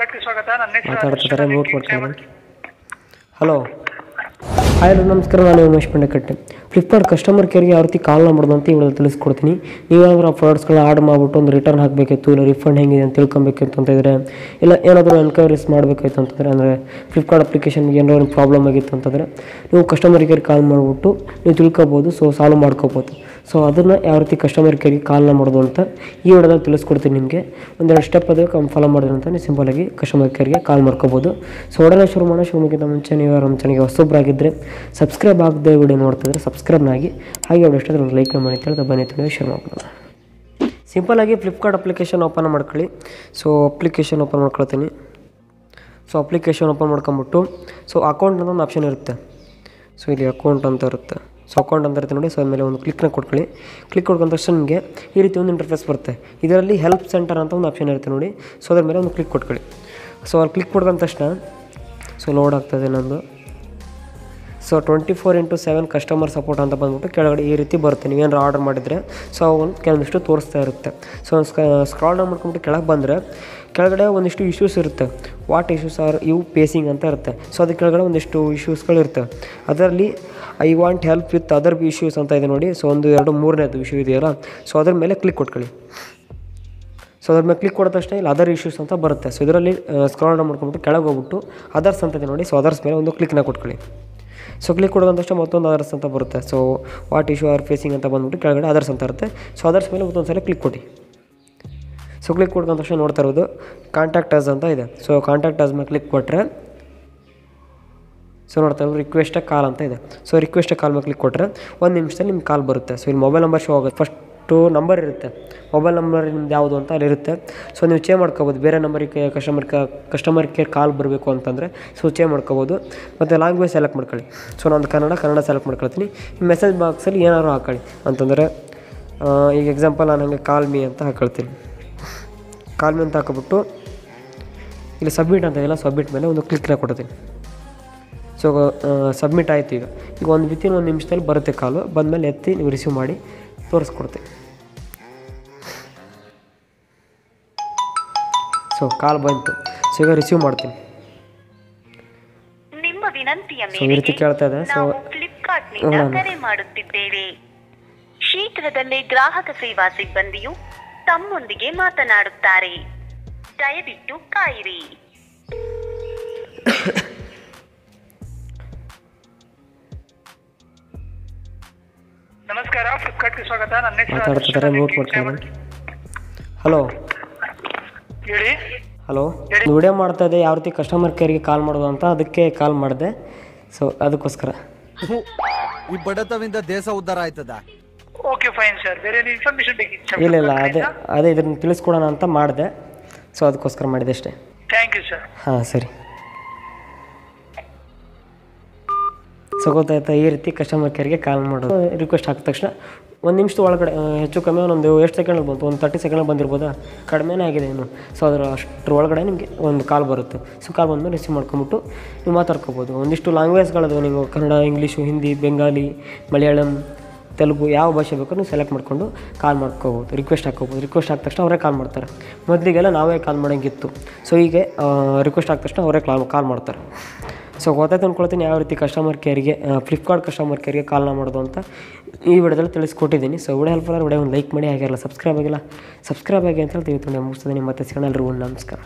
ಫ್ಲಿಪ್ಕಾರ್ಟ್ಗೆ ಸ್ವಾಗತ. ನನ್ನ ಹೆಸರು ಮಾತಾಡ್ತಿದ್ದಾರೆ ಮ್ಯೂಟ್ ಮಾಡ್ಕೊಂಡು. ಹಲೋ ಹಾಯ್ ನಮಸ್ಕಾರ, ನಾನು ಉಮೇಶ್ ಪಂಡಕಟ್ಟೆ. ಫ್ಲಿಪ್ಕಾರ್ಟ್ ಕಸ್ಟಮರ್ ಕೇರ್ಗೆ ಯಾವ ರೀತಿ ಕಾಲ್ ಮಾಡೋದು ಅಂತ ಇವಾಗ ತಿಳಿಸ್ಕೊಡ್ತೀನಿ. ನೀವೇನಾದರೂ ಆ ಪ್ರಾಡಕ್ಟ್ಸ್ಗಳನ್ನ ಆರ್ಡರ್ ಮಾಡಿಬಿಟ್ಟು ಒಂದು ರಿಟರ್ನ್ ಹಾಕಬೇಕಿತ್ತು, ಇಲ್ಲ ರಿಫಂಡ್ ಹೆಂಗಿದೆ ಅಂತ ತಿಳ್ಕೊಬೇಕಿತ್ತು ಅಂತಂದರೆ, ಇಲ್ಲ ಏನಾದರೂ ಎನ್ಕ್ವೈರೀಸ್ ಮಾಡಬೇಕಾಯ್ತು ಅಂತಂದರೆ, ಅಂದರೆ ಫ್ಲಿಪ್ಕಾರ್ಟ್ ಅಪ್ಲಿಕೇಶನ್ಗೆ ಏನಾದರೂ ಪ್ರಾಬ್ಲಮ್ ಆಗಿತ್ತು ಅಂತಂದರೆ ನೀವು ಕಸ್ಟಮರ್ ಕೇರ್ ಕಾಲ್ ಮಾಡಿಬಿಟ್ಟು ನೀವು ತಿಳ್ಕೊಬೋದು. ಸಾಲ್ವ್ ಮಾಡ್ಕೋಬೋದು. ಅದನ್ನು ಯಾವ ರೀತಿ ಕಸ್ಟಮರ್ ಕೇರ್ಗೆ ಕಾಲ್ನ ಮಾಡೋದು ಅಂತ ಈ ವಿಡಿಯೋದಲ್ಲಿ ತಿಳಿಸ್ಕೊಡ್ತೀನಿ ನಿಮಗೆ. ಒಂದೆರಡು ಸ್ಟೆಪ್ ಅದು ಫಾಲೋ ಮಾಡಿದ್ರೆ ಅಂತ ನೀವು ಸಿಂಪಲಾಗಿ ಕಸ್ಟಮರ್ ಕೇರ್ಗೆ ಕಾಲ್ ಮಾಡ್ಕೋಬೋದು. ಒಡನೆ ಶುರು ಮಾಡೋಣ. ಶುರುಮಕ್ಕಿಂತ ಮುಂಚೆ ನೀವು ನಮ್ಮ ಚಾನಲ್ಗೆ ಹೊಸೊಬ್ಬರಾಗಿದ್ದರೆ ಸಬ್ಸ್ಕ್ರೈಬ್ ಆಗದೆ ವಿಡಿಯೋ ನೋಡ್ತಿದ್ರೆ ಸಬ್ಸ್ಕ್ರೈಬ್ನಾಗಿ, ಹಾಗೆ ವಿಡಿಯೋ ಇಷ್ಟ ಒಂದು ಲೈಕ್ ಮಾಡಿ ಅಂತ ಹೇಳ್ತಾ ಬನ್ನಿ ತಿಳಿಯೋ ಶುರು ಮಾಡೋಣ. ಸಿಂಪಲಾಗಿ ಫ್ಲಿಪ್ಕಾರ್ಟ್ ಅಪ್ಲಿಕೇಶನ್ ಓಪನ್ ಮಾಡ್ಕೊಳ್ಳಿ. ಅಪ್ಲಿಕೇಶನ್ ಓಪನ್ ಮಾಡ್ಕೊಳ್ತೀನಿ. ಅಪ್ಲಿಕೇಶನ್ ಓಪನ್ ಮಾಡ್ಕೊಂಬಿಟ್ಟು ಅಕೌಂಟ್ ಅಂತ ಒಂದು ಆಪ್ಷನ್ ಇರುತ್ತೆ. ಇಲ್ಲಿ ಅಕೌಂಟ್ ಅಂತ ಇರುತ್ತೆ. ಅಕೌಂಟ್ ಅಂತ ಇರುತ್ತೆ ನೋಡಿ. ಮೇಲೆ ಒಂದು ಕ್ಲಿಕ್ನ ಕೊಟ್ಕೊಳ್ಳಿ. ಕ್ಲಿಕ್ ಕೊಡ್ಕೊಂಡ ತಕ್ಷಣ ನಿಮಗೆ ಈ ರೀತಿ ಒಂದು ಇಂಟರ್ಫೇಸ್ ಬರುತ್ತೆ. ಇದರಲ್ಲಿ ಹೆಲ್ಪ್ ಸೆಂಟರ್ ಅಂತ ಒಂದು ಆಪ್ಷನ್ ಇರುತ್ತೆ ನೋಡಿ. ಅದ್ರ ಮೇಲೆ ಒಂದು ಕ್ಲಿಕ್ ಕೊಟ್ಕೊಳ್ಳಿ. ಅಲ್ಲಿ ಕ್ಲಿಕ್ ಕೊಡ್ಕೊಂಡ ತಕ್ಷಣ ಲೋಡ್ ಆಗ್ತದೆ ನಂದು. 24/7 ಕಸ್ಟಮರ್ ಸಪೋರ್ಟ್ ಅಂತ ಬಂದ್ಬಿಟ್ಟು ಕೆಳಗಡೆ ಈ ರೀತಿ ಬರುತ್ತೆ. ನೀವೇನಾರು ಆರ್ಡರ್ ಮಾಡಿದರೆ ಒಂದು ಕೆಲವೊಂದಿಷ್ಟು ತೋರಿಸ್ತಾ ಇರುತ್ತೆ. ಸ್ಕ್ರಾಲ್ ಡೌನ್ ಮಾಡ್ಕೊಂಬಿಟ್ಟು ಕೆಳಗೆ ಬಂದರೆ ಕೆಳಗಡೆ ಒಂದಿಷ್ಟು ಇಶ್ಯೂಸ್ ಇರುತ್ತೆ. What issues are you facing ಅಂತ ಇರುತ್ತೆ. ಅದಕ್ಕೆ ಕೆಳಗಡೆ ಒಂದಿಷ್ಟು ಇಶ್ಯೂಸ್ಗಳಿರುತ್ತೆ. ಅದರಲ್ಲಿ I want help with other issues ಅಂತ ಇದೆ ನೋಡಿ. 1, 2, 3ನೇದು ಇಶ್ಯೂ ಇದೆಯಲ್ಲ. ಅದ್ರ ಮೇಲೆ ಕ್ಲಿಕ್ ಕೊಟ್ಕೊಳ್ಳಿ. ಅದ್ರ ಮೇಲೆ ಕ್ಲಿಕ್ ಕೊಡಿದ ತಕ್ಷಣ ಇಲ್ಲಿ ಅದರ್ ಇಶ್ಯೂಸ್ ಅಂತ ಬರುತ್ತೆ. ಇದರಲ್ಲಿ ಸ್ಕ್ರಾಲ್ ಡೌನ್ ಮಾಡ್ಕೊಂಬಿಟ್ಟು ಕೆಳಗೆ ಹೋಗ್ಬಿಟ್ಟು ಅದರ್ಸ್ ಅಂತ ಇದೆ ನೋಡಿ. ಅದರ್ಸ್ ಮೇಲೆ ಒಂದು ಕ್ಲಿಕ್ನ ಕೊಟ್ಕೊಳ್ಳಿ. ಕ್ಲಿಕ್ ಕೊಡೋದ ತಕ್ಷಣ ಮತ್ತೊಂದು ಅದರ್ಸ್ ಅಂತ ಬರುತ್ತೆ. ವಾಟ್ ಇಶ್ಯೂ ಆರ್ ಫೇಸಿಂಗ್ ಅಂತ ಬಂದ್ಬಿಟ್ಟು ಕೆಳಗಡೆ ಅದರ್ಸ್ ಅಂತ ಇರುತ್ತೆ. ಅದರ್ಸ್ ಮೇಲೆ ಮತ್ತೊಂದು ಸಲ ಕ್ಲಿಕ್ ಕೊಡಿ. ಕ್ಲಿಕ್ ಕೊಡ್ಕೊಂಡ ತಕ್ಷಣ ನೋಡ್ತಾ ಇರೋದು ಕಾಂಟ್ಯಾಕ್ಟ್ ಅಸ್ ಅಂತ ಇದೆ. ಕಾಂಟ್ಯಾಕ್ಟ್ ಅಸ್ ಮೇಲೆ ಕ್ಲಿಕ್ ಕೊಟ್ಟರೆ ನೋಡ್ತಾ ಇರೋದು ರಿಕ್ವೆಸ್ಟ್ ಕಾಲ್ ಅಂತ ಇದೆ. ರಿಕ್ವೆಸ್ಟ್ ಕಾಲ್ ಮೇಲೆ ಕ್ಲಿಕ್ ಕೊಟ್ಟರೆ 1 ನಿಮಿಷದಲ್ಲಿ ನಿಮ್ಗೆ ಕಾಲ್ ಬರುತ್ತೆ. ಇಲ್ಲಿ ಮೊಬೈಲ್ ನಂಬರ್ ಶೋ ಆಗುತ್ತೆ. ಫಸ್ಟು ನಂಬರ್ ಇರುತ್ತೆ. ಮೊಬೈಲ್ ನಂಬರ್ ನಿಮ್ದು ಯಾವುದು ಅಂತ ಅಲ್ಲಿರುತ್ತೆ. ನೀವು ಚೇಂಜ್ ಮಾಡ್ಕೋಬೋದು. ಬೇರೆ ನಂಬರಿಗೆ ಕಸ್ಟಮರ್ ಕೇರ್ ಕಾಲ್ ಬರಬೇಕು ಅಂತಂದರೆ ಚೇಂಜ್ ಮಾಡ್ಕೋಬೋದು. ಮತ್ತು ಲ್ಯಾಂಗ್ವೇಜ್ ಸೆಲೆಕ್ಟ್ ಮಾಡ್ಕೊಳ್ಳಿ. ನಾನು ಕನ್ನಡ ಸೆಲೆಕ್ಟ್ ಮಾಡ್ಕೊಳ್ತೀನಿ. ಈ ಮೆಸೇಜ್ ಬಾಕ್ಸಲ್ಲಿ ಏನಾದ್ರು ಹಾಕೊಳ್ಳಿ ಅಂತಂದರೆ, ಈಗ ಎಕ್ಸಾಂಪಲ್ ನಾನು ಹಂಗೆ ಕಾಲ್ ಮೀ ಅಂತ ಹಾಕೊಳ್ತೀನಿ. ಕಾಲ್ ಮೀ ಅಂತ ಹಾಕೊಬಿಟ್ಟು ಇಲ್ಲಿ ಸಬ್ಮಿಟ್ ಅಂತ ಇದೆಯಲ್ಲ, ಸಬ್ಮಿಟ್ ಮೇಲೆ ಒಂದು ಕ್ಲಿಕ್ನ ಕೊಡ್ತೀನಿ. ಸಬ್ಮಿಟ್ ಆಯಿತು. ಈಗ ವಿತಿನ್ 1 ನಿಮಿಷದಲ್ಲಿ ಬರುತ್ತೆ ಕಾಲು. ಬಂದಮೇಲೆ ಎತ್ತಿ ನೀವು ರಿಸೀವ್ ಮಾಡಿ ತೋರಿಸ್ಕೊಡ್ತೀನಿ. ಕಾಲ್ ಬಂತು. ಈಗ ರಿಸೀವ್ ಮಾಡ್ತೀನಿ. ನಿಮ್ಮ ವಿನಂತಿಯ ಈ ರೀತಿ ಕೇಳ್ತಾ ಇದೆ. ಫ್ಲಿಪ್ಕಾರ್ಟ್ನಿಂದ ಕರೆ ಮಾಡುತ್ತಿದ್ದೇವೆ. ಶೀಘ್ರದಲ್ಲೇ ಗ್ರಾಹಕ ಸೇವಾ ಸಿಬ್ಬಂದಿಯು ತಮ್ಮೊಂದಿಗೆ ಮಾತನಾಡುತ್ತಾರೆ. ದಯವಿಟ್ಟು ಕಾಯಿರಿ. ನಮಸ್ಕಾರ, ಫ್ಲಿಪ್ಕಾರ್ಟ್ಗೆ ಸ್ವಾಗತ. ನನ್ನ ಹೆಸರು ಮಾತಾಡ್ತಿದ್ದಾರೆ ಮ್ಯೂಟ್ ಮಾಡ್ಕೊಂಡು. ಹಲೋ ಹೇಳಿ. ಹಲೋ, ವಿಡಿಯೋ ಮಾಡ್ತಾ ಇದ್ದೆ ಯಾವ ರೀತಿ ಕಸ್ಟಮರ್ ಕೇರ್ಗೆ ಕಾಲ್ ಮಾಡೋದು ಅಂತ, ಅದಕ್ಕೆ ಕಾಲ್ ಮಾಡಿದೆ. ಅದಕ್ಕೋಸ್ಕರ. ಈ ಬಡತವಿಂದ ದೇಶ ಉದ್ಧಾರ ಆಯ್ತದ. Okay fine sir. ಬೇರೆ ಇನ್ಫಾರ್ಮೇಷನ್ ಬೇಕಿತ್ತು? ಇಲ್ಲ, ಅದೇ ಇದನ್ನು ತಿಳಿಸ್ಕೊಡೋಣ ಅಂತ ಮಾಡಿದೆ. ಅದಕ್ಕೋಸ್ಕರ ಮಾಡಿದೆ ಅಷ್ಟೇ. Thank you sir. ಹಾಂ ಸರಿ. ಗೊತ್ತಾಯ್ತಾ? ಈ ರೀತಿ ಕಸ್ಟಮರ್ ಕೇರ್ಗೆ ಕಾಲ್ ಮಾಡೋದು. ರಿಕ್ವೆಸ್ಟ್ ಹಾಕಿದ ತಕ್ಷಣ 1 ನಿಮಿಷದ ಒಳಗಡೆ, ಹೆಚ್ಚು ಕಮ್ಮಿ ಒಂದು ಎಷ್ಟು ಸೆಕೆಂಡಲ್ಲಿ ಬಂತು, ಒಂದು 30 ಸೆಕೆಂಡಲ್ಲಿ ಬಂದಿರ್ಬೋದಾ, ಕಡಿಮೆನೇ ಆಗಿದೆ ಇನ್ನು. ಅಷ್ಟರ ಒಳಗಡೆ ನಿಮಗೆ ಒಂದು ಕಾಲ್ ಬರುತ್ತೆ. ಕಾಲ್ ಬಂದಮೇಲೆ ರಿಸೀವ್ ಮಾಡ್ಕೊಂಬಿಟ್ಟು ನೀವು ಮಾತಾಡ್ಕೋಬೋದು. ಒಂದಿಷ್ಟು ಲ್ಯಾಂಗ್ವೇಜ್ಗಳದು, ನೀವು ಕನ್ನಡ, ಇಂಗ್ಲೀಷು, ಹಿಂದಿ, ಬೆಂಗಾಲಿ, ಮಲಯಾಳಂ, ತೆಲುಗು, ಯಾವ ಭಾಷೆ ಬೇಕೋ ನೀವು ಸೆಲೆಕ್ಟ್ ಮಾಡ್ಕೊಂಡು ಕಾಲ್ ಮಾಡ್ಕೋಬೋದು. ರಿಕ್ವೆಸ್ಟ್ ಹಾಕ್ಕೋಬೋದು. ರಿಕ್ವೆಸ್ಟ್ ಹಾಕಿದ ತಕ್ಷಣ ಅವರೇ ಕಾಲ್ ಮಾಡ್ತಾರೆ. ಮೊದಲಿಗೆಲ್ಲ ನಾವೇ ಕಾಲ್ ಮಾಡೋಂಗಿತ್ತು. ಹೀಗೆ ರಿಕ್ವೆಸ್ಟ್ ಹಾಕಿದ ತಕ್ಷಣ ಅವರೇ ಕಾಲ್ ಮಾಡ್ತಾರೆ. ಗೊತ್ತಾಯ್ತು ಅಂದ್ಕೊಳ್ತೀನಿ ಯಾವ ರೀತಿ ಕಸ್ಟಮರ್ ಕೇರ್ಗೆ, ಫ್ಲಿಪ್ಕಾರ್ಟ್ ಕಸ್ಟಮರ್ ಕೇರ್ಗೆ ಕಾಲ್ನ ಮಾಡೋದು ಅಂತ ಈ ವಿಡಿಯೋದಲ್ಲಿ ತಿಳಿಸ್ಕೊಟ್ಟಿದ್ದೀನಿ. ವಿಡಿಯೋ ಹೆಲ್ಪ್ ಆದ್ರೆ ವಿಡಿಯೋ ಒಂದು ಲೈಕ್ ಮಾಡಿ. ಆಗಿರಲ್ಲ ಸಬ್ಸ್ಕ್ರೈಬ್ ಆಗಿ ಅಂತ ಹೇಳ್ತೀವಿ. ಮುಗಿಸ್ತದೆ. ನಿಮ್ಮ ಮತ್ತೆ ಸಿಗೋಣ. ಎಲ್ರಿಗೂ ನಮಸ್ಕಾರ.